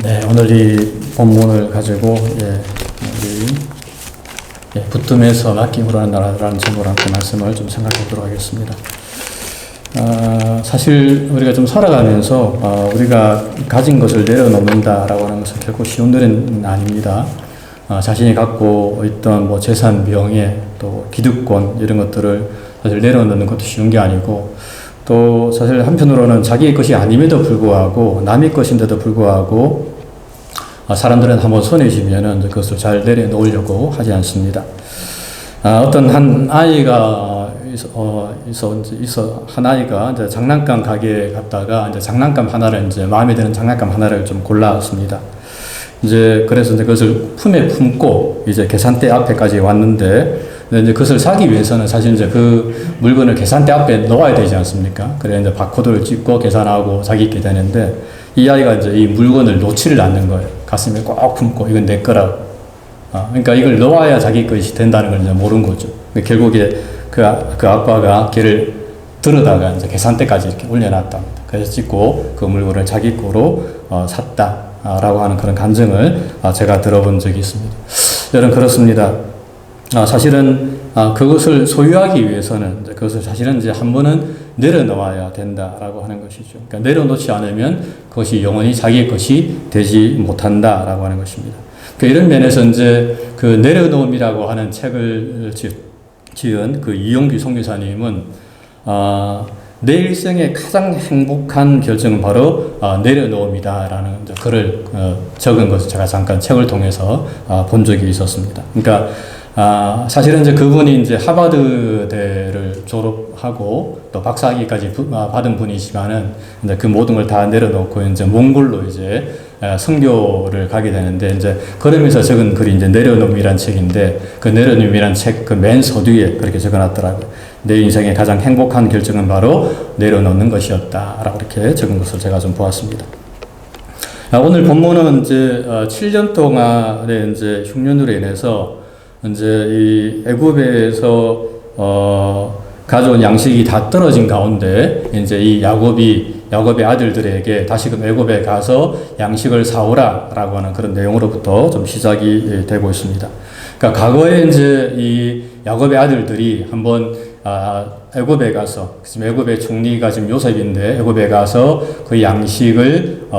네, 오늘 이 본문을 가지고 우리 붙듦에서 맡김으로 하는 나라라는 제목으로 함께 말씀을 좀 생각해 보도록 하겠습니다. 사실 우리가 좀 살아가면서 우리가 가진 것을 내려놓는다라고 하는 것은 결코 쉬운 일은 아닙니다. 자신이 갖고 있던 뭐 재산, 명예, 또 기득권 이런 것들을 사실 내려놓는 것도 쉬운 게 아니고, 또 사실 한편으로는 자기의 것이 아님에도 불구하고 남의 것인데도 불구하고 사람들은 한번 손에 쥐면은 그것을 잘 내려놓으려고 하지 않습니다. 어떤 한 아이가 한 아이가 이제 장난감 가게에 갔다가 이제 장난감 하나를 이제 마음에 드는 장난감 하나를 좀 골랐습니다. 그래서 이제 그것을 품에 품고 이제 계산대 앞에까지 왔는데, 이제 그것을 사기 위해서는 사실 이제 그 물건을 계산대 앞에 넣어야 되지 않습니까? 그래 이제 바코드를 찍고 계산하고 자기 있게 되는데, 이 아이가 이제 이 물건을 놓지를 않는 거예요. 가슴에 꼭 품고 이건 내 거라고. 그러니까 이걸 넣어야 자기 것이 된다는 걸 이제 모르는 거죠. 결국에 그 아빠가 걔를 들어다가 이제 계산대까지 이렇게 올려놨답니다. 그래서 찍고 그 물건을 자기 거로 샀다라고 하는 그런 간증을 제가 들어본 적이 있습니다. 여러분, 그렇습니다. 사실은 그것을 소유하기 위해서는 그것을 사실은 이제 한 번은 내려놓아야 된다라고 하는 것이죠. 그러니까 내려놓지 않으면 그것이 영원히 자기의 것이 되지 못한다라고 하는 것입니다. 그러니까 이런 면에서 이제 그 내려놓음이라고 하는 책을 지은 그 이용규 선교사님은 내 일생의 가장 행복한 결정은 바로 내려놓음이다라는 글을 적은 것을 제가 잠깐 책을 통해서 본 적이 있었습니다. 그러니까 사실은 이제 그분이 이제 하버드대를 졸업하고 또 박사학위까지 받은 분이지만은 이제 그 모든 걸 다 내려놓고 이제 몽골로 이제 선교를 가게 되는데, 이제 그러면서 적은 글이 이제 내려놓음이란 책인데, 그 내려놓음이란 책 그 맨 서두에 그렇게 적어놨더라고요. 내 인생의 가장 행복한 결정은 바로 내려놓는 것이었다라고 이렇게 적은 것을 제가 좀 보았습니다. 오늘 본문은 이제 7년 동안의 이제 흉년으로 인해서 이제 이 애굽에서 가져온 양식이 다 떨어진 가운데 이제 이 야곱의 아들들에게 다시금 애굽에 가서 양식을 사오라라고 하는 그런 내용으로부터 좀 시작이 되고 있습니다. 그러니까 과거에 이제 이 야곱의 아들들이 한번 애굽에 가서, 지금 애굽의 총리가 지금 요셉인데 애굽에 가서 그 양식을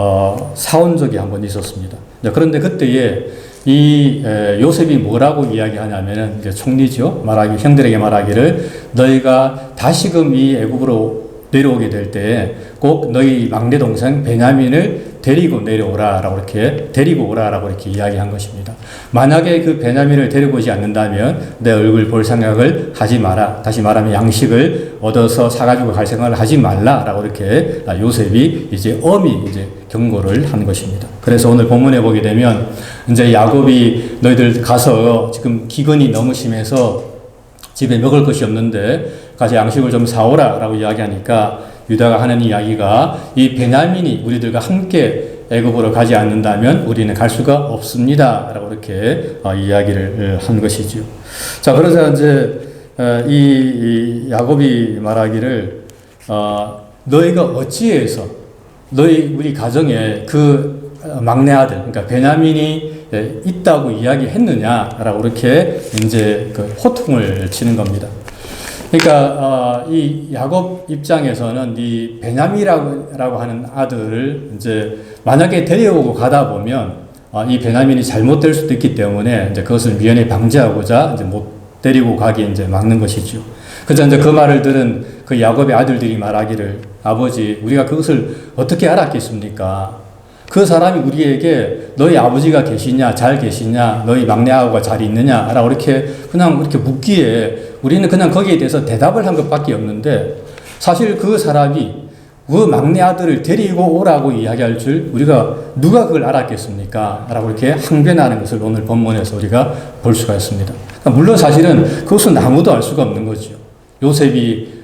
사온 적이 한번 있었습니다. 그런데 그때에 이 요셉이 뭐라고 이야기하냐면은, 이제 총리죠. 형들에게 말하기를, 너희가 다시금 이 애굽으로 내려오게 될 때 꼭 너희 막내 동생 베냐민을 데리고 오라라고 이렇게 이야기한 것입니다. 만약에 그 베냐민을 데리고 오지 않는다면 내 얼굴 볼 생각을 하지 마라. 다시 말하면 양식을 얻어서 사가지고 갈 생각을 하지 말라라고 이렇게 요셉이 이제 엄히 이제 경고를 한 것입니다. 그래서 오늘 본문에 보게 되면 이제 야곱이 너희들 가서 지금 기근이 너무 심해서 집에 먹을 것이 없는데 가서 양식을 좀 사오라라고 이야기하니까, 유다가 하는 이야기가, 이 베냐민이 우리들과 함께 애굽으로 가지 않는다면 우리는 갈 수가 없습니다라고 이렇게 이야기를 한 것이죠. 자, 그래서 이제 이 야곱이 말하기를, 너희가 어찌해서 우리 가정에 그 막내 아들, 그러니까 베냐민이 있다고 이야기했느냐라고 이렇게 이제 그 호통을 치는 겁니다. 그러니까 이 야곱 입장에서는 이 베냐민이라고 하는 아들을 이제 만약에 데려오고 가다 보면 이 베냐민이 잘못될 수도 있기 때문에 이제 그것을 미연에 방지하고자 이제 못 데리고 가기 이제 막는 것이죠. 그래서 이제 그 말을 들은 그 야곱의 아들들이 말하기를, 아버지, 우리가 그것을 어떻게 알았겠습니까? 그 사람이 우리에게 너희 아버지가 계시냐, 잘 계시냐, 너희 막내아우가 잘 있느냐라고 그냥 이렇게 묻기에 우리는 그냥 거기에 대해서 대답을 한 것밖에 없는데, 사실 그 사람이 그 막내 아들을 데리고 오라고 이야기할 줄 누가 그걸 알았겠습니까? 라고 이렇게 항변하는 것을 오늘 본문에서 우리가 볼 수가 있습니다. 그러니까 물론 사실은 그것은 아무도 알 수가 없는 거죠. 요셉이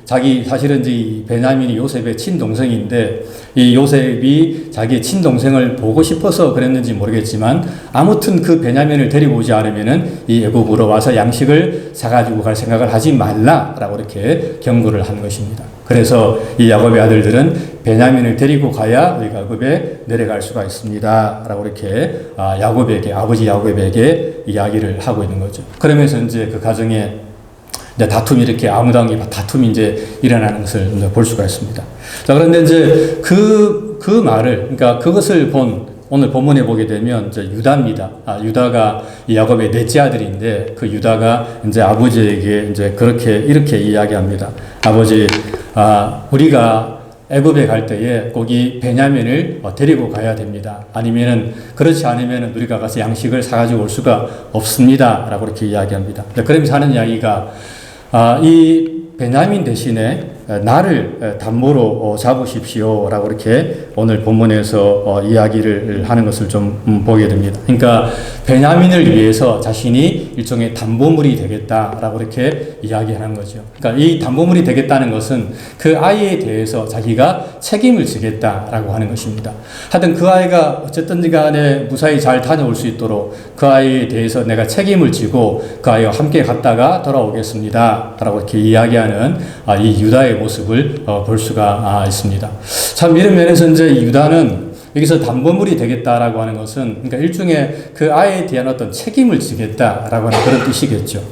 사실은 이 베냐민이 요셉의 친동생인데, 이 요셉이 자기의 친동생을 보고 싶어서 그랬는지 모르겠지만, 아무튼 그 베냐민을 데리고 오지 않으면은 이 애굽으로 와서 양식을 사가지고 갈 생각을 하지 말라라고 이렇게 경고를 한 것입니다. 그래서 이 야곱의 아들들은 베냐민을 데리고 가야 우리가 애굽에 내려갈 수가 있습니다. 라고 이렇게 야곱에게, 아버지 야곱에게 이야기를 하고 있는 거죠. 그러면서 이제 그 가정에 이제 다툼이 이렇게 아무당이 다툼이 이제 일어나는 것을 이제 볼 수가 있습니다. 자, 그런데 이제 그 말을, 그러니까 그것을 오늘 본문에 보게 되면 이제 유다입니다. 유다가 이 야곱의 넷째 아들인데 그 유다가 이제 아버지에게 이제 이렇게 이야기합니다. 아버지, 우리가 애굽에 갈 때에 꼭 이 베냐민을 데리고 가야 됩니다. 아니면은 그렇지 않으면은 우리가 가서 양식을 사가지고 올 수가 없습니다. 라고 이렇게 이야기합니다. 그러면서 하는 이야기가 이 베냐민 대신에 나를 담보로 잡으십시오. 라고 이렇게 오늘 본문에서 이야기를 하는 것을 좀 보게 됩니다. 그러니까 베냐민을 위해서 자신이 일종의 담보물이 되겠다라고 이렇게 이야기하는 거죠. 그러니까 이 담보물이 되겠다는 것은 그 아이에 대해서 자기가 책임을 지겠다라고 하는 것입니다. 하여튼 그 아이가 어쨌든지 간에 무사히 잘 다녀올 수 있도록 그 아이에 대해서 내가 책임을 지고 그 아이와 함께 갔다가 돌아오겠습니다. 라고 이렇게 이야기하는 이 유다의 모습을 볼 수가 있습니다. 참 이런 면에서 이제 유다는 여기서 담보물이 되겠다라고 하는 것은 그러니까 일종의 그 아이에 대한 어떤 책임을 지겠다라고 하는 그런 뜻이겠죠.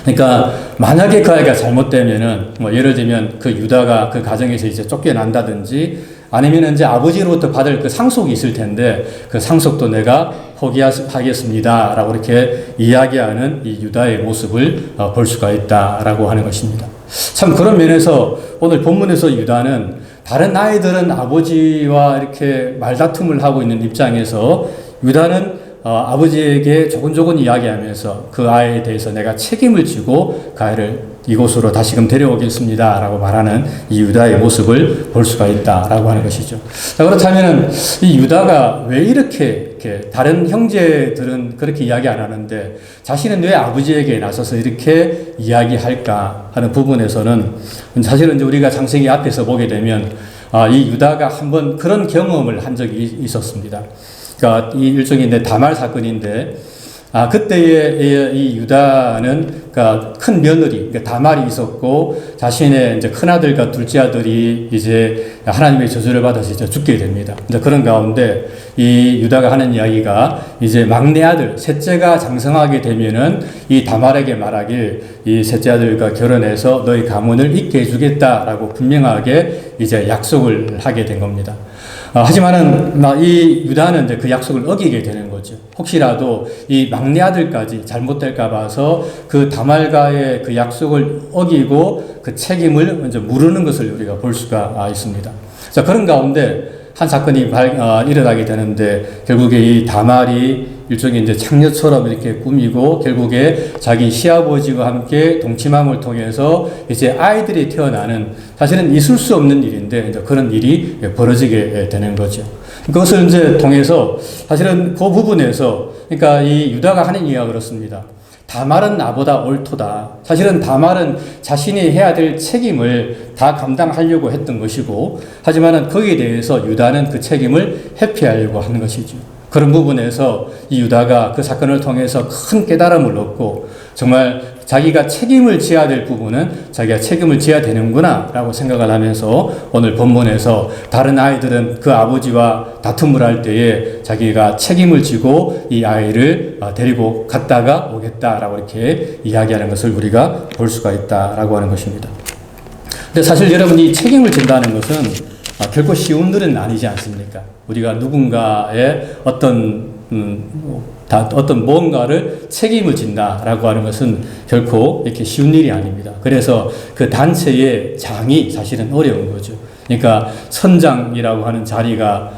그러니까 만약에 그 아이가 잘못되면은 예를 들면 그 유다가 그 가정에서 이제 쫓겨난다든지 아니면 이제 아버지로부터 받을 그 상속이 있을 텐데 그 상속도 내가 포기하겠습니다. 라고 이렇게 이야기하는 이 유다의 모습을 볼 수가 있다라고 하는 것입니다. 참 그런 면에서 오늘 본문에서 유다는 다른 아이들은 아버지와 이렇게 말다툼을 하고 있는 입장에서 유다는 아버지에게 조곤조곤 이야기하면서 그 아이에 대해서 내가 책임을 지고 그 아이를 이곳으로 다시금 데려오겠습니다. 라고 말하는 이 유다의 모습을 볼 수가 있다라고 하는 것이죠. 자, 그렇다면 이 유다가 왜 이렇게 다른 형제들은 그렇게 이야기 안 하는데 자신은 왜 아버지에게 나서서 이렇게 이야기할까 하는 부분에서는 사실은 이제 우리가 창세기 앞에서 보게 되면 이 유다가 한번 그런 경험을 한 적이 있었습니다. 그러니까 이 일종의 다말 사건인데 그때에 이 유다는 그러니까 큰 며느리, 그러니까 다말이 있었고 자신의 이제 큰 아들과 둘째 아들이 이제 하나님의 저주를 받아서 이제 죽게 됩니다. 이제 그런 가운데 이 유다가 하는 이야기가 이제 막내 아들, 셋째가 장성하게 되면은 이 다말에게 말하길 이 셋째 아들과 결혼해서 너희 가문을 잇게 해주겠다라고 분명하게 이제 약속을 하게 된 겁니다. 하지만은 이 유다는 이제 그 약속을 어기게 되는 거죠. 혹시라도 이 막내 아들까지 잘못될까 봐서 그 다말과의 그 약속을 어기고 그 책임을 먼저 물으는 것을 우리가 볼 수가 있습니다. 자, 그런 가운데 한 사건이 일어나게 되는데 결국에 이 다말이 일종의 이제 창녀처럼 이렇게 꾸미고 결국에 자기 시아버지와 함께 동침함을 통해서 이제 아이들이 태어나는 사실은 있을 수 없는 일인데 이제 그런 일이 벌어지게 되는 거죠. 그것을 이제 통해서 사실은 그 부분에서 그러니까 이 유다가 하는 이야기가 그렇습니다. 다말은 나보다 옳도다. 사실은 다말은 자신이 해야 될 책임을 다 감당하려고 했던 것이고 하지만은 거기에 대해서 유다는 그 책임을 회피하려고 하는 것이죠. 그런 부분에서 이 유다가 그 사건을 통해서 큰 깨달음을 얻고 정말 자기가 책임을 져야 될 부분은 자기가 책임을 져야 되는구나 라고 생각을 하면서 오늘 본문에서 다른 아이들은 그 아버지와 다툼을 할 때에 자기가 책임을 지고 이 아이를 데리고 갔다가 오겠다라고 이렇게 이야기하는 것을 우리가 볼 수가 있다라고 하는 것입니다. 근데 사실 여러분 이 책임을 진다는 것은 결코 쉬운 일은 아니지 않습니까? 우리가 누군가의 어떤 뭔가를 책임을 진다라고 하는 것은 결코 이렇게 쉬운 일이 아닙니다. 그래서 그 단체의 장이 사실은 어려운 거죠. 그러니까 선장이라고 하는 자리가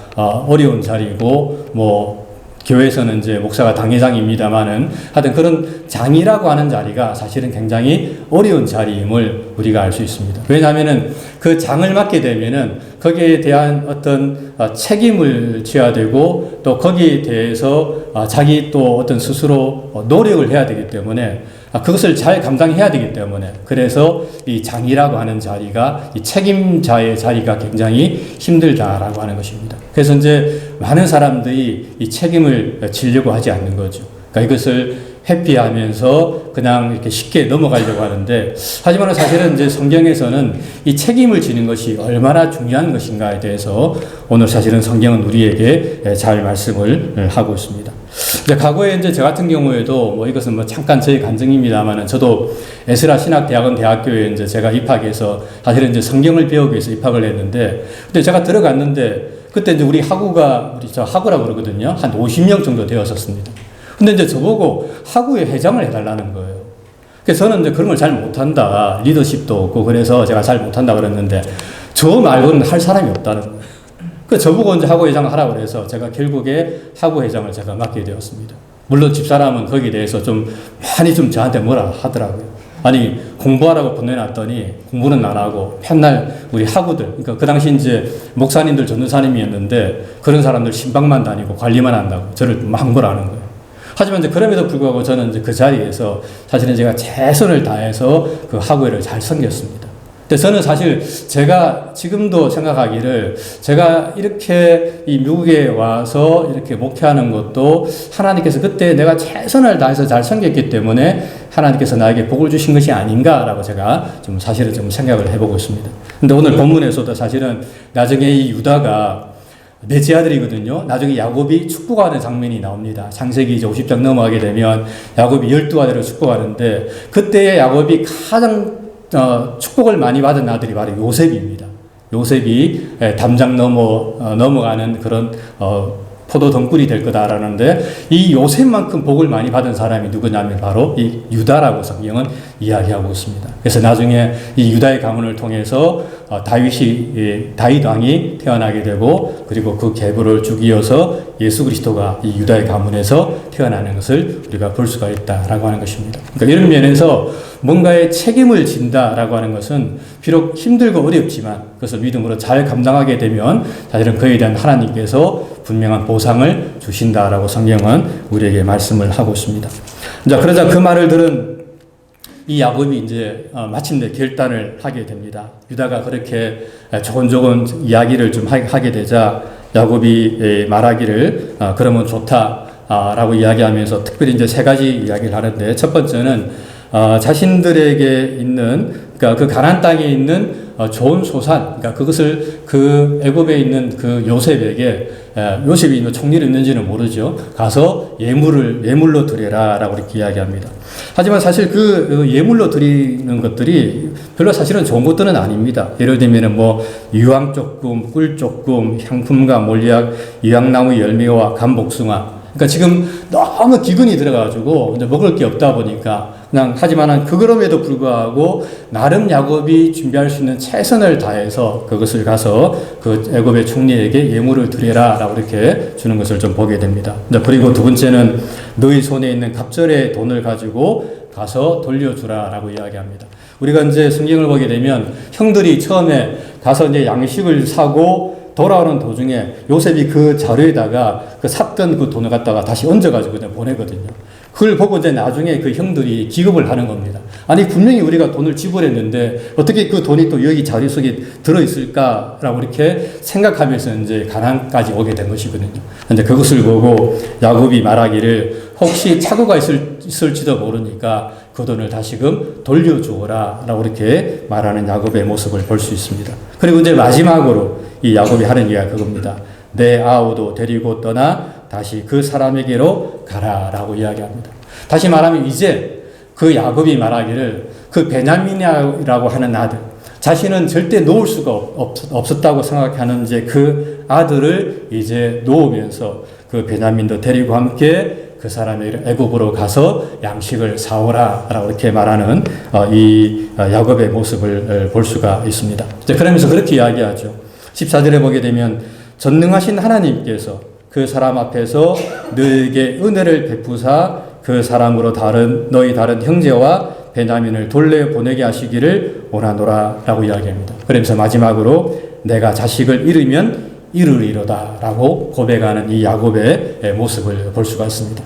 어려운 자리고 교회에서는 이제 목사가 당회장입니다만은 하여튼 그런 장이라고 하는 자리가 사실은 굉장히 어려운 자리임을 우리가 알 수 있습니다. 왜냐하면은 그 장을 맡게 되면은 거기에 대한 어떤 책임을 져야 되고 또 거기에 대해서 자기 또 어떤 스스로 노력을 해야 되기 때문에 그것을 잘 감당해야 되기 때문에 그래서 이 장이라고 하는 자리가 이 책임자의 자리가 굉장히 힘들다라고 하는 것입니다. 그래서 이제 많은 사람들이 이 책임을 지려고 하지 않는 거죠. 그러니까 이것을 회피하면서 그냥 이렇게 쉽게 넘어가려고 하는데, 하지만 사실은 이제 성경에서는 이 책임을 지는 것이 얼마나 중요한 것인가에 대해서 오늘 사실은 성경은 우리에게 잘 말씀을 하고 있습니다. 이제 과거에 이제 저 같은 경우에도 뭐 이것은 뭐 잠깐 저희 간증입니다만은, 저도 에스라 신학대학원 대학교에 이제 제가 입학해서 사실은 이제 성경을 배우기 위해서 입학을 했는데, 근데 제가 들어갔는데 그때 이제 우리 학우가, 우리 저 학우라고 그러거든요. 한 50명 정도 되었었습니다. 근데 이제 저보고 학우의 회장을 해달라는 거예요. 그래서 저는 이제 그런 걸 잘 못한다. 리더십도 없고, 그래서 제가 잘 못한다 그랬는데, 저 말고는 할 사람이 없다는 거예요. 그 저보고 이제 학우 회장을 하라고 그래서 제가 결국에 학우 회장을 제가 맡게 되었습니다. 물론 집사람은 거기에 대해서 좀 많이 좀 저한테 뭐라 하더라고요. 아니, 공부하라고 보내놨더니 공부는 안 하고 맨날 우리 학우들, 그러니까 그 당시 이제 목사님들 전도사님이었는데 그런 사람들 신방만 다니고 관리만 한다고 저를 막 뭐라는 거예요. 하지만 이제 그럼에도 불구하고 저는 이제 그 자리에서 사실은 제가 최선을 다해서 그 학우회를 잘 섬겼습니다. 근데 저는 사실 제가 지금도 생각하기를, 제가 이렇게 이 미국에 와서 이렇게 목회하는 것도 하나님께서 그때 내가 최선을 다해서 잘 섬겼기 때문에 하나님께서 나에게 복을 주신 것이 아닌가라고 제가 좀 사실은 좀 생각을 해보고 있습니다. 근데 오늘 본문에서도 사실은 나중에 이 유다가 넷째 아들이거든요. 나중에 야곱이 축복하는 장면이 나옵니다. 창세기 이제 50장 넘어가게 되면 야곱이 12아들을 축복하는데, 그때의 야곱이 가장 축복을 많이 받은 아들이 바로 요셉입니다. 요셉이 담장 넘어가는 그런 포도 덩굴이 될 거다라는데, 이 요셉만큼 복을 많이 받은 사람이 누구냐면 바로 이 유다라고 성경은 이야기하고 있습니다. 그래서 나중에 이 유다의 가문을 통해서 다윗 왕이 태어나게 되고, 그리고 그 계보를 쭉 이어서 예수 그리스도가 이 유다의 가문에서 태어나는 것을 우리가 볼 수가 있다라고 하는 것입니다. 그러니까 이런 면에서 뭔가의 책임을 진다라고 하는 것은 비록 힘들고 어렵지만 그것을 믿음으로 잘 감당하게 되면 사실은 그에 대한 하나님께서 분명한 보상을 주신다라고 성경은 우리에게 말씀을 하고 있습니다. 자, 그러자 그 말을 들은 이 야곱이 이제 마침내 결단을 하게 됩니다. 유다가 그렇게 조곤조곤 이야기를 좀 하게 되자 야곱이 말하기를 그러면 좋다라고 이야기하면서 특별히 이제 세 가지 이야기를 하는데, 첫 번째는 자신들에게 있는, 그러니까 그 가나안 땅에 있는 좋은 소산, 그러니까 그것을 그 애굽에 있는 그 요셉에게, 요셉이 총리를 있는지는 모르죠. 가서 예물로 드려라라고 이렇게 이야기합니다. 하지만 사실 그 예물로 드리는 것들이 별로 사실은 좋은 것들은 아닙니다. 예를 들면은 뭐 유황 조금, 꿀 조금, 향품과 몰약, 유황나무 열매와 감복숭아. 그러니까 지금 너무 기근이 들어가지고 이제 먹을 게 없다 보니까 그냥, 하지만은 그럼에도 불구하고 나름 야곱이 준비할 수 있는 최선을 다해서 그것을 가서 그 애굽의 총리에게 예물을 드려라라고 이렇게 주는 것을 좀 보게 됩니다. 그리고 두 번째는 너희 손에 있는 갑절의 돈을 가지고 가서 돌려주라라고 이야기합니다. 우리가 이제 성경을 보게 되면 형들이 처음에 가서 이제 양식을 사고 돌아오는 도중에 요셉이 그 자료에다가 그 샀던 그 돈을 갖다가 다시 얹어가지고 그냥 보내거든요. 그걸 보고 이제 나중에 그 형들이 기겁을 하는 겁니다. 아니, 분명히 우리가 돈을 지불했는데 어떻게 그 돈이 또 여기 자료 속에 들어있을까라고 이렇게 생각하면서 이제 가나안까지 오게 된 것이거든요. 근데 그것을 보고 야곱이 말하기를 혹시 착오가 있을지도 모르니까 그 돈을 다시금 돌려주어라 라고 이렇게 말하는 야곱의 모습을 볼 수 있습니다. 그리고 이제 마지막으로 이 야곱이 하는 이야기가 그겁니다. 내 아우도 데리고 떠나 다시 그 사람에게로 가라라고 이야기합니다. 다시 말하면 이제 그 야곱이 말하기를 그 베냐민이라고 하는 아들, 자신은 절대 놓을 수가 없었다고 생각하는 이제 그 아들을 이제 놓으면서 그 베냐민도 데리고 함께 그 사람의 애굽으로 가서 양식을 사오라라고 이렇게 말하는 이 야곱의 모습을 볼 수가 있습니다. 그러면서 그렇게 이야기하죠. 14절에 보게 되면 전능하신 하나님께서 그 사람 앞에서 너에게 은혜를 베푸사 그 사람으로 너희 다른 형제와 베냐민을 돌려보내게 하시기를 원하노라 라고 이야기합니다. 그러면서 마지막으로 내가 자식을 잃으면 이르리로다 라고 고백하는 이 야곱의 모습을 볼 수가 있습니다.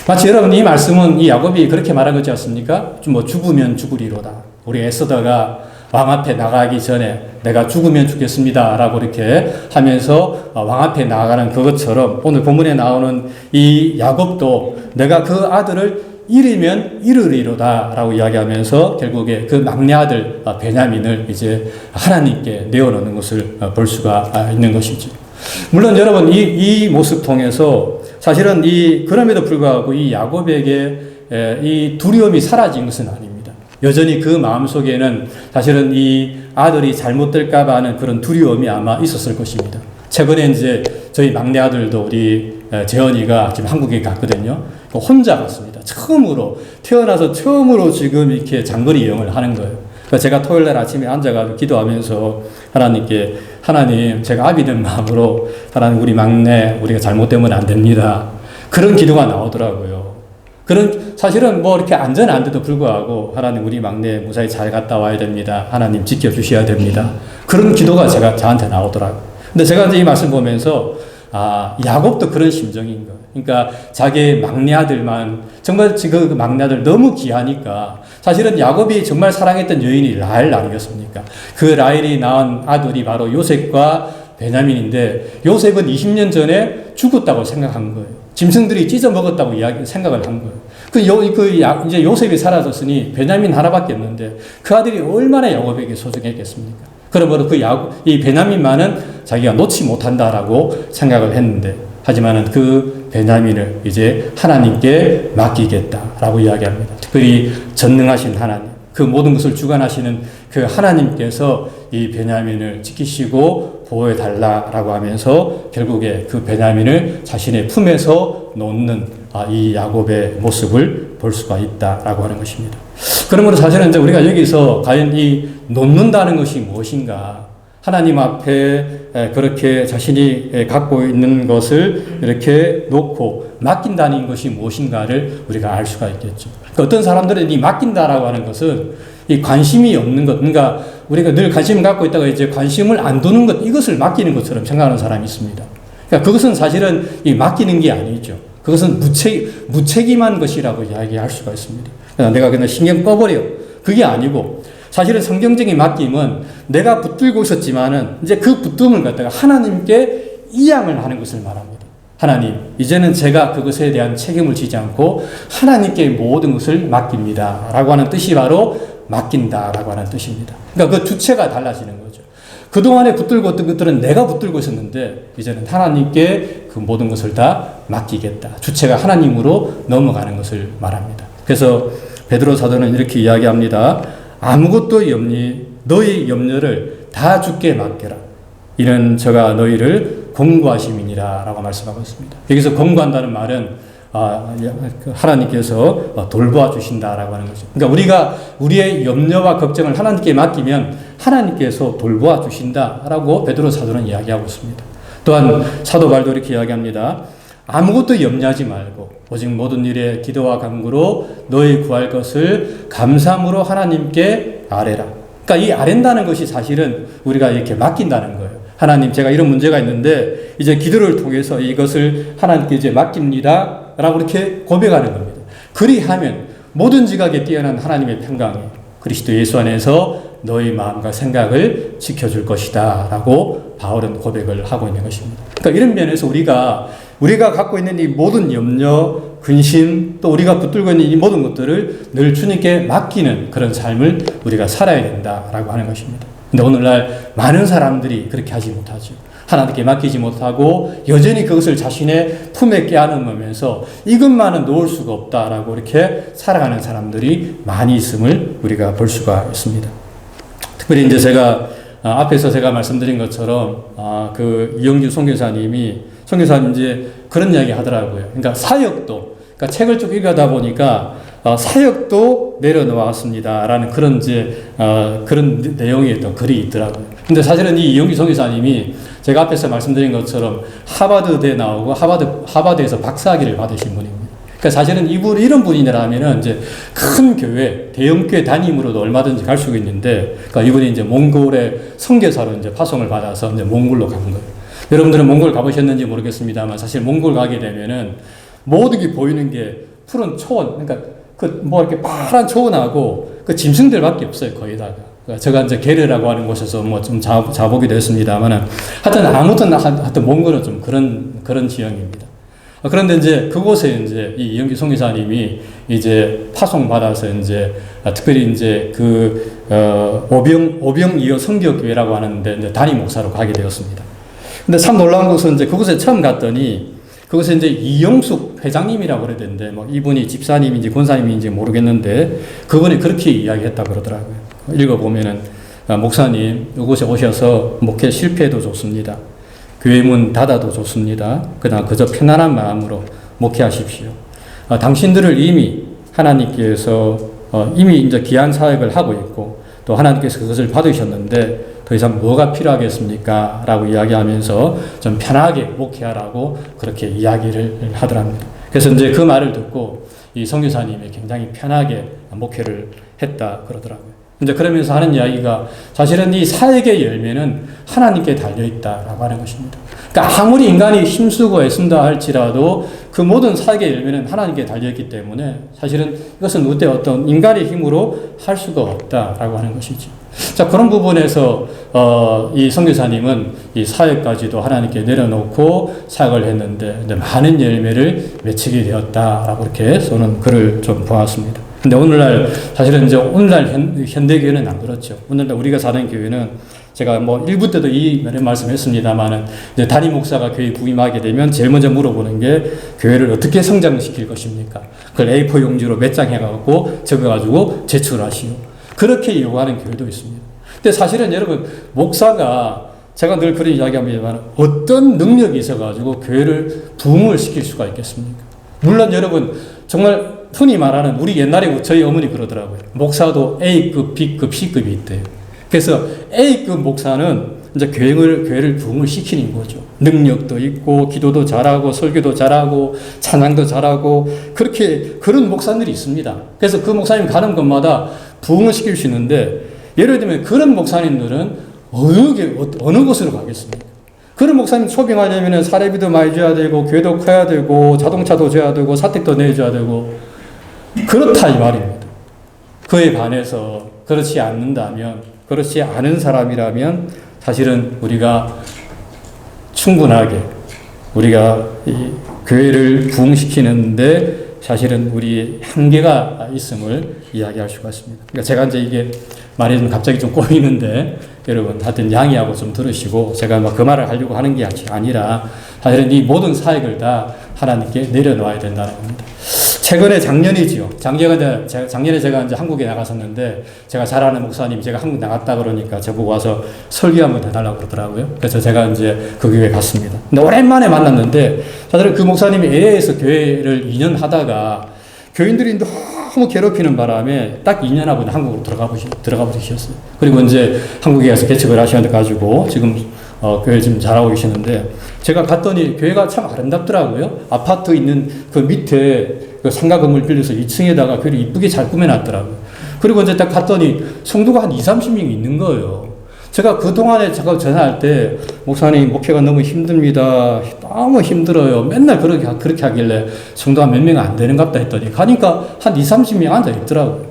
마치 여러분, 이 말씀은 이 야곱이 그렇게 말한 거지 않습니까? 뭐 죽으면 죽으리로다. 우리 에스더가 왕 앞에 나가기 전에 내가 죽으면 죽겠습니다 라고 이렇게 하면서 왕 앞에 나가는 그것처럼 오늘 본문에 나오는 이 야곱도 내가 그 아들을 이르면 이르리로다라고 이야기하면서 결국에 그 막내 아들 베냐민을 이제 하나님께 내어놓는 것을 볼 수가 있는 것이죠. 물론 여러분 이 모습 통해서 사실은 그럼에도 불구하고 이 야곱에게 이 두려움이 사라진 것은 아닙니다. 여전히 그 마음속에는 사실은 이 아들이 잘못될까 봐 하는 그런 두려움이 아마 있었을 것입니다. 최근에 이제 저희 막내 아들도 우리 재현이가 지금 한국에 갔거든요. 혼자 갔습니다. 태어나서 처음으로 지금 이렇게 장거리 여행을 하는 거예요. 제가 토요일 날 아침에 앉아가지고 기도하면서 하나님, 제가 아비된 마음으로 하나님 우리 막내 우리가 잘못되면 안 됩니다. 그런 기도가 나오더라고요. 사실은 이렇게 안전 안 돼도 불구하고 하나님 우리 막내 무사히 잘 갔다 와야 됩니다. 하나님 지켜주셔야 됩니다. 그런 기도가 저한테 나오더라고요. 근데 제가 이제 이 말씀 보면서 야곱도 그런 심정인 거예요. 그러니까 자기의 막내 아들만 정말 그 막내 아들 너무 귀하니까 사실은 야곱이 정말 사랑했던 여인이 라헬 아니겠습니까? 그 라헬이 낳은 아들이 바로 요셉과 베냐민인데 요셉은 20년 전에 죽었다고 생각한 거예요. 짐승들이 찢어 먹었다고 생각을 한 거예요. 이제 요셉이 사라졌으니 베냐민 하나밖에 없는데 그 아들이 얼마나 야곱에게 소중했겠습니까? 그러므로 이 베냐민만은 자기가 놓지 못한다라고 생각을 했는데 하지만은 그 베냐민을 이제 하나님께 맡기겠다라고 이야기합니다. 특별히 전능하신 하나님, 그 모든 것을 주관하시는 그 하나님께서 이 베냐민을 지키시고 보호해 달라라고 하면서 결국에 그 베냐민을 자신의 품에서 놓는 이 야곱의 모습을 볼 수가 있다라고 하는 것입니다. 그러므로 사실은 이제 우리가 여기서 과연 이 놓는다는 것이 무엇인가? 하나님 앞에 그렇게 자신이 갖고 있는 것을 이렇게 놓고 맡긴다는 것이 무엇인가를 우리가 알 수가 있겠죠. 그러니까 어떤 사람들은 이 맡긴다라고 하는 것은 이 관심이 없는 것, 그러니까 우리가 늘 관심을 갖고 있다가 이제 관심을 안 두는 것, 이것을 맡기는 것처럼 생각하는 사람이 있습니다. 그러니까 그것은 사실은 이 맡기는 게 아니죠. 그것은 무책임한 것이라고 이야기할 수가 있습니다. 내가 그냥 신경 꺼버려. 그게 아니고 사실은 성경적인 맡김은 내가 붙들고 있었지만은 이제 그 붙듦을 갖다가 하나님께 이양을 하는 것을 말합니다. 하나님, 이제는 제가 그것에 대한 책임을 지지 않고 하나님께 모든 것을 맡깁니다. 라고 하는 뜻이 바로 맡긴다라고 하는 뜻입니다. 그러니까 그 주체가 달라지는 거죠. 그동안에 붙들고 있던 것들은 내가 붙들고 있었는데 이제는 하나님께 그 모든 것을 다 맡기겠다. 주체가 하나님으로 넘어가는 것을 말합니다. 그래서 베드로 사도는 이렇게 이야기합니다. 아무것도 너희 염려를 다 주께 맡겨라. 이는 저가 너희를 공고하심이니라 라고 말씀하고 있습니다. 여기서 공고한다는 말은 하나님께서 돌보아 주신다라고 하는 거죠. 그러니까 우리가 우리의 염려와 걱정을 하나님께 맡기면 하나님께서 돌보아 주신다라고 베드로 사도는 이야기하고 있습니다. 또한 사도 바울도 이렇게 이야기합니다. 아무것도 염려하지 말고 오직 모든 일에 기도와 간구로 너희 구할 것을 감사함으로 하나님께 아뢰라. 그러니까 이 아랜다는 것이 사실은 우리가 이렇게 맡긴다는 거예요. 하나님, 제가 이런 문제가 있는데 이제 기도를 통해서 이것을 하나님께 이제 맡깁니다 라고 이렇게 고백하는 겁니다. 그리하면 모든 지각에 뛰어난 하나님의 평강이 그리스도 예수 안에서 너희 마음과 생각을 지켜줄 것이다 라고 바울은 고백을 하고 있는 것입니다. 그러니까 이런 면에서 우리가 갖고 있는 이 모든 염려, 근심, 또 우리가 붙들고 있는 이 모든 것들을 늘 주님께 맡기는 그런 삶을 우리가 살아야 된다라고 하는 것입니다. 근데 오늘날 많은 사람들이 그렇게 하지 못하죠. 하나님께 맡기지 못하고 여전히 그것을 자신의 품에 껴안으면서 이것만은 놓을 수가 없다라고 이렇게 살아가는 사람들이 많이 있음을 우리가 볼 수가 있습니다. 특별히 이제 제가 앞에서 제가 말씀드린 것처럼 그 이영규 선교사님이 이제 그런 이야기 하더라고요. 그러니까 사역도, 그러니까 책을 쭉 읽다 보니까 사역도 내려놓았습니다라는 그런 그런 내용의 어떤 글이 있더라고요. 근데 사실은 이 이영규 선교사님이 제가 앞에서 말씀드린 것처럼 하버드대 나오고 하버드에서 박사학위를 받으신 분입니다. 그러니까 사실은 이런 분이라면은 이제 큰 교회, 대형교회 담임으로도 얼마든지 갈 수 있는데, 그러니까 이분이 이제 몽골의 선교사로 이제 파송을 받아서 이제 몽골로 간 거예요. 여러분들은 몽골 가보셨는지 모르겠습니다만 사실 몽골 가게 되면은 모든 게 보이는 게 푸른 초원, 그러니까 이렇게 파란 초원하고 그 짐승들밖에 없어요, 거의다가. 그러니까 제가 이제 게르라고 하는 곳에서 좀 자보기도 했습니다만은 하여튼 몽골은 좀 그런 지형입니다. 그런데 이제 그곳에 이제 이 이영규 선교사님이 이제 파송받아서 이제 특별히 이제 오병이어 선교교회라고 하는데 이제 담임 목사로 가게 되었습니다. 근데 참 놀라운 것은 이제 그곳에 처음 갔더니 그것에 이제 이영숙 회장님이라고 그래야 되는데, 뭐 이분이 집사님인지 권사님인지 모르겠는데, 그분이 그렇게 이야기했다고 그러더라고요. 읽어보면은, 목사님, 이곳에 오셔서 목회 실패해도 좋습니다. 교회 문 닫아도 좋습니다. 그러나 그저 편안한 마음으로 목회하십시오. 당신들을 이미 하나님께서 이미 이제 귀한 사역을 하고 있고, 또 하나님께서 그것을 받으셨는데, 더 이상 뭐가 필요하겠습니까? 라고 이야기하면서 좀 편하게 목회하라고 그렇게 이야기를 하더랍니다. 그래서 이제 그 말을 듣고 이 선교사님이 굉장히 편하게 목회를 했다 그러더라고요. 이제 그러면서 하는 이야기가 사실은 이 사역의 열매는 하나님께 달려있다라고 하는 것입니다. 그러니까 아무리 인간이 힘쓰고 애쓴다 할지라도 그 모든 사역의 열매는 하나님께 달려있기 때문에 사실은 이것은 어떤 인간의 힘으로 할 수가 없다라고 하는 것이죠. 자, 그런 부분에서 이 선교사님은 이 사역까지도 하나님께 내려놓고 사역을 했는데 많은 열매를 맺히게 되었다라고 이렇게 저는 글을 좀 보았습니다. 근데 오늘날 사실은 이제 오늘날 현대교회는 안 그렇죠. 오늘날 우리가 사는 교회는 제가 뭐 일부 때도 이 말씀했습니다만은 이제 담임 목사가 교회 부임하게 되면 제일 먼저 물어보는 게 교회를 어떻게 성장시킬 것입니까? 그걸 A4 용지로 몇 장 해가지고 적어가지고 제출하시오. 그렇게 요구하는 교회도 있습니다. 근데 사실은 여러분 목사가 제가 늘 그런 이야기합니다만 어떤 능력이 있어가지고 교회를 부흥을 시킬 수가 있겠습니까? 물론 여러분 정말 흔히 말하는 우리 옛날에 저희 어머니 그러더라고요. 목사도 A급, B급, C급이 있대요. 그래서 A급 목사는 이제 교회를 부흥을 시키는 거죠. 능력도 있고, 기도도 잘하고, 설교도 잘하고, 찬양도 잘하고, 그런 목사들이 있습니다. 그래서 그 목사님 가는 곳마다 부흥을 시킬 수 있는데, 예를 들면 그런 목사님들은 어느 곳으로 가겠습니까? 그런 목사님 초빙하려면 사례비도 많이 줘야 되고, 교회도 커야 되고, 자동차도 줘야 되고, 사택도 내줘야 되고, 그렇다 이 말입니다. 그에 반해서 그렇지 않는다면, 그렇지 않은 사람이라면 사실은 우리가 충분하게 우리가 이 교회를 부흥시키는데 사실은 우리 한계가 있음을 이야기할 수가 있습니다. 그러니까 제가 이제 이게 말이 좀 갑자기 좀 꼬이는데 여러분 하여튼 양해하고 좀 들으시고 제가 막 그 말을 하려고 하는 게 아니라 사실은 이 모든 사역을 다 하나님께 내려놓아야 된다는 겁니다. 최근에 작년이지요. 작년에 제가 이제 한국에 나갔었는데, 제가 잘 아는 목사님, 제가 한국 나갔다 그러니까 저보고 와서 설교 한번 해달라고 그러더라고요. 그래서 제가 이제 그 교회에 갔습니다. 근데 오랜만에 만났는데, 사실은 그 목사님이 LA에서 교회를 2년 하다가, 교인들이 너무 괴롭히는 바람에 딱 2년 하고 한국으로 들어가 보셨어요. 그리고 이제 한국에 가서 개척을 하셔가지고, 지금 교회 지금 잘하고 계시는데, 제가 갔더니 교회가 참 아름답더라고요. 아파트 있는 그 밑에 그 상가 건물 빌려서 2층에다가 교회를 이쁘게 잘 꾸며놨더라고요. 그리고 이제 딱 갔더니 성도가 한 20-30명 있는 거예요. 제가 그동안에 제가 전화할 때, 목사님, 목회가 너무 힘듭니다. 너무 힘들어요. 맨날 그렇게 하길래 성도가 몇 명 안 되는갑다 했더니, 가니까 한 20-30명 앉아 있더라고요.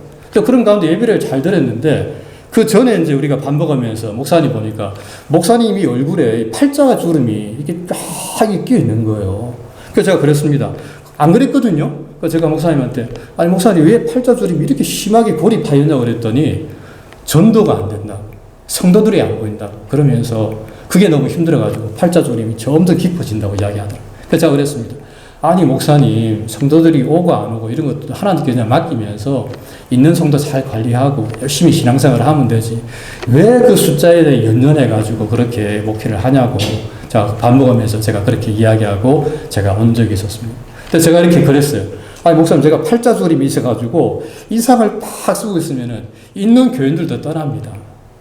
그런 가운데 예배를 잘 드렸는데, 그 전에 이제 우리가 밥 먹으면서 목사님 보니까, 목사님이 얼굴에 팔자주름이 이렇게 쫙 끼어 있는 거예요. 그래서 제가 그랬습니다. 안 그랬거든요? 그래서 제가 목사님한테, 아니, 목사님 왜 팔자주름이 이렇게 심하게 골이 파였냐고 그랬더니, 전도가 안 된다고. 성도들이 안 보인다고. 그러면서 그게 너무 힘들어가지고 팔자주름이 점점 깊어진다고 이야기하더라고요. 그래서 제가 그랬습니다. 아니, 목사님, 성도들이 오고 안 오고 이런 것도 하나님께 그냥 맡기면서 있는 성도 잘 관리하고 열심히 신앙생활을 하면 되지. 왜 그 숫자에 대해 연연해가지고 그렇게 목회를 하냐고. 자, 밥 먹으면서 제가 그렇게 이야기하고 제가 온 적이 있었습니다. 근데 제가 이렇게 그랬어요. 아니, 목사님, 제가 팔자주름이 있어가지고 인상을 팍 쓰고 있으면은 있는 교인들도 떠납니다.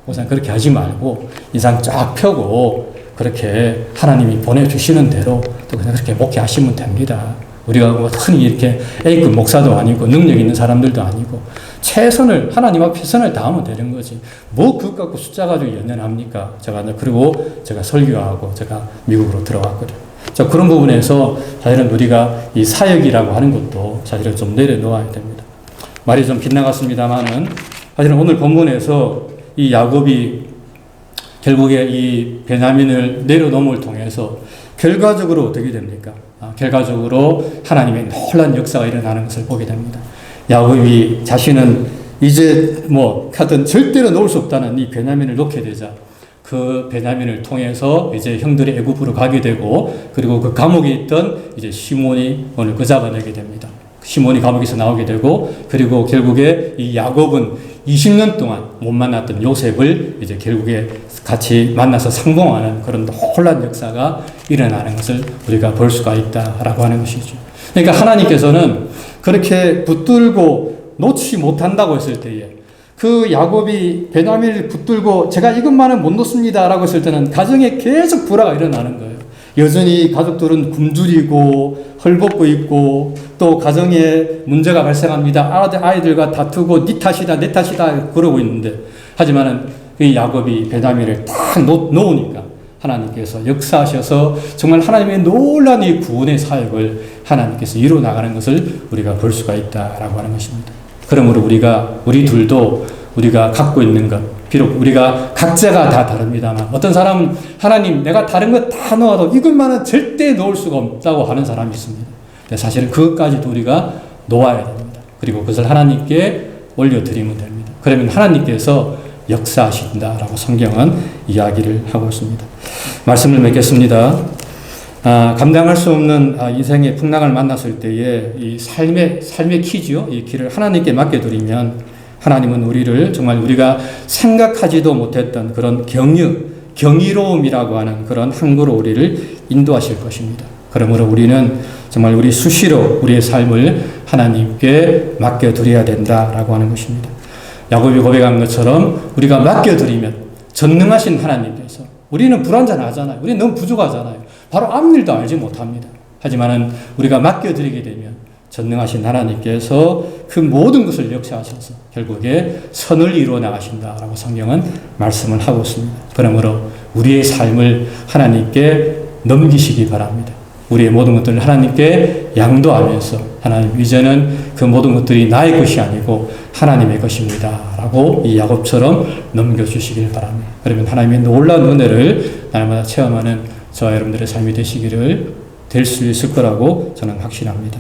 목사님, 그렇게 하지 말고 인상 쫙 펴고 그렇게 하나님이 보내주시는 대로 또 그냥 그렇게 목회하시면 됩니다. 우리가 뭐 흔히 이렇게 A급 목사도 아니고 능력 있는 사람들도 아니고 최선을 하나님 앞에 최선을 다하면 되는 거지. 뭐 그것 갖고 숫자 가지고 연연합니까? 그리고 제가 설교하고 제가 미국으로 들어왔거든요. 자, 그런 부분에서 사실은 우리가 이 사역이라고 하는 것도 사실은 좀 내려놓아야 됩니다. 말이 좀 빗나갔습니다만은 사실은 오늘 본문에서 이 야곱이 결국에 이 베냐민을 내려놓음을 통해서 결과적으로 어떻게 됩니까? 결과적으로 하나님의 놀라운 역사가 일어나는 것을 보게 됩니다. 야곱이 자신은 이제 하여튼 절대로 놓을 수 없다는 이 베냐민을 놓게 되자 그 베냐민을 통해서 이제 형들의 애굽으로 가게 되고 그리고 그 감옥에 있던 이제 시몬이 오늘 그 잡아내게 됩니다. 시몬이 감옥에서 나오게 되고 그리고 결국에 이 야곱은 20년 동안 못 만났던 요셉을 이제 결국에 같이 만나서 상봉하는 그런 놀라운 역사가 일어나는 것을 우리가 볼 수가 있다라고 하는 것이죠. 그러니까 하나님께서는 그렇게 붙들고 놓지 못한다고 했을 때에 그 야곱이 베냐민을 붙들고 제가 이것만은 못 놓습니다라고 했을 때는 가정에 계속 불화가 일어나는 거예요. 여전히 가족들은 굶주리고 헐벗고 있고 또 가정에 문제가 발생합니다. 아이들과 다투고 네 탓이다 내 탓이다 그러고 있는데 하지만은 이 야곱이 베냐민을 딱 놓으니까 하나님께서 역사하셔서 정말 하나님의 놀라운 이 구원의 사역을 하나님께서 이루어 나가는 것을 우리가 볼 수가 있다라고 하는 것입니다. 그러므로 우리 둘도 우리가 갖고 있는 것, 비록 우리가 각자가 다 다릅니다만 어떤 사람은 하나님 내가 다른 것 다 놓아도 이것만은 절대 놓을 수가 없다고 하는 사람이 있습니다. 근데 사실은 그것까지도 우리가 놓아야 됩니다. 그리고 그것을 하나님께 올려드리면 됩니다. 그러면 하나님께서 역사하신다라고 성경은 이야기를 하고 있습니다. 말씀을 맺겠습니다. 감당할 수 없는 인생의 풍랑을 만났을 때에 이 삶의 키죠. 이 길을 하나님께 맡겨드리면 하나님은 우리를 정말 우리가 생각하지도 못했던 그런 경이로움이라고 하는 그런 항구로 우리를 인도하실 것입니다. 그러므로 우리는 정말 우리 수시로 우리의 삶을 하나님께 맡겨드려야 된다라고 하는 것입니다. 야곱이 고백한 것처럼 우리가 맡겨드리면 전능하신 하나님께서 우리는 불완전하잖아요. 우리는 너무 부족하잖아요. 바로 아무 일도 알지 못합니다. 하지만은 우리가 맡겨드리게 되면 전능하신 하나님께서 그 모든 것을 역사하셔서 결국에 선을 이루어 나가신다라고 성경은 말씀을 하고 있습니다. 그러므로 우리의 삶을 하나님께 넘기시기 바랍니다. 우리의 모든 것들을 하나님께 양도하면서 하나님 이제는 그 모든 것들이 나의 것이 아니고 하나님의 것입니다 라고 이 야곱처럼 넘겨주시길 바랍니다. 그러면 하나님의 놀라운 은혜를 날마다 체험하는 저와 여러분들의 삶이 될 수 있을 거라고 저는 확신합니다.